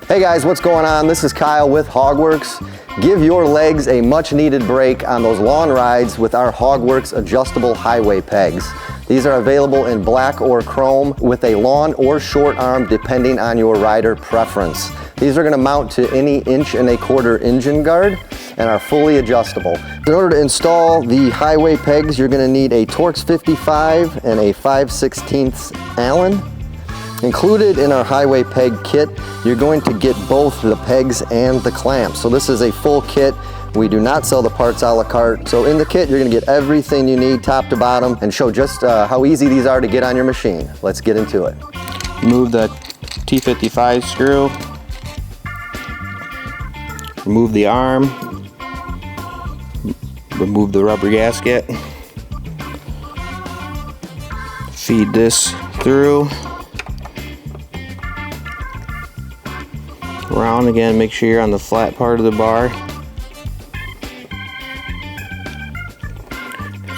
Hey guys, what's going on? This is Kyle with HOGWORKZ. Give your legs a much needed break on those lawn rides with our HOGWORKZ adjustable highway pegs. These are available in black or chrome with a long or short arm depending on your rider preference. These are going to mount to any 1¼ inch engine guard and are fully adjustable. In order to install the highway pegs, you're going to need a Torx 55 and a 5/16 Allen. Included in our highway peg kit, you're going to get both the pegs and the clamps. So this is a full kit. We do not sell the parts a la carte. So in the kit, you're going to get everything you need top to bottom and show just how easy these are to get on your machine. Let's get into it. Remove the T55 screw. Remove the arm. Remove the rubber gasket. Feed this through. Around again, make sure you're on the flat part of the bar.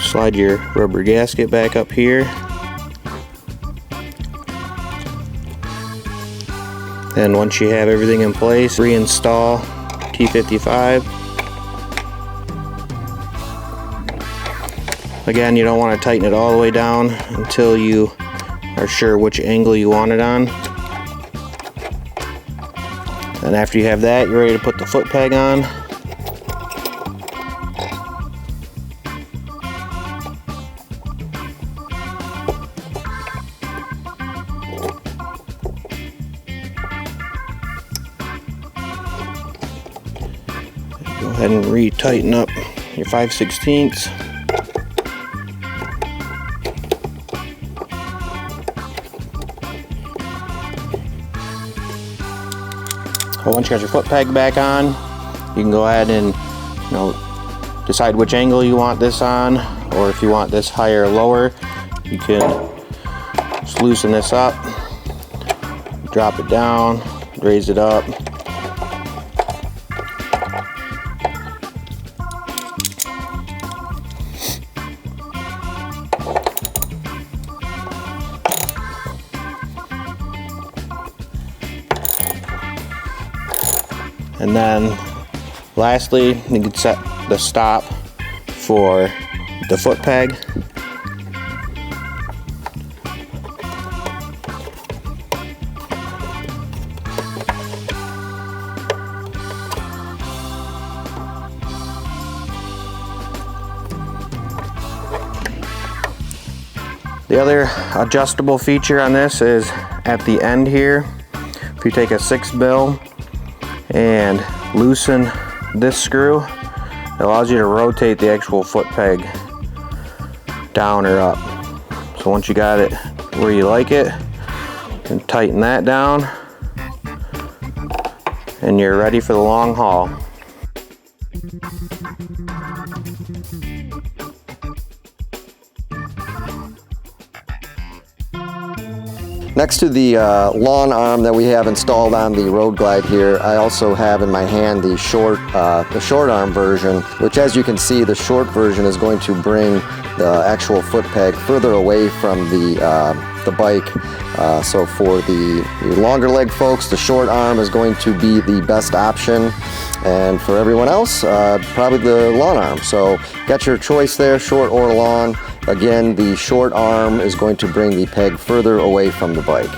Slide your rubber gasket back up here. Then once you have everything in place, reinstall T55. Again, you don't want to tighten it all the way down until you are sure which angle you want it on. And after you have that, you're ready to put the foot peg on. Go ahead and re-tighten up your 5/16. Once you got your foot peg back on, you can go ahead and decide which angle you want this on, or if you want this higher or lower, you can just loosen this up, drop it down, raise it up. And then lastly, you can set the stop for the foot peg. The other adjustable feature on this is at the end here. If you take a 6mm and loosen this screw, it allows you to rotate the actual foot peg down or up. So once you got it where you like it, you can tighten that down and you're ready for the long haul. Next to the lawn arm that we have installed on the Road Glide here, I also have in my hand the short arm version, which, as you can see, the short version is going to bring the actual foot peg further away from the bike. So for the longer leg folks, the short arm is going to be the best option, and for everyone else, probably the long arm. So got your choice there, short or long. Again, the short arm is going to bring the peg further away from the bike.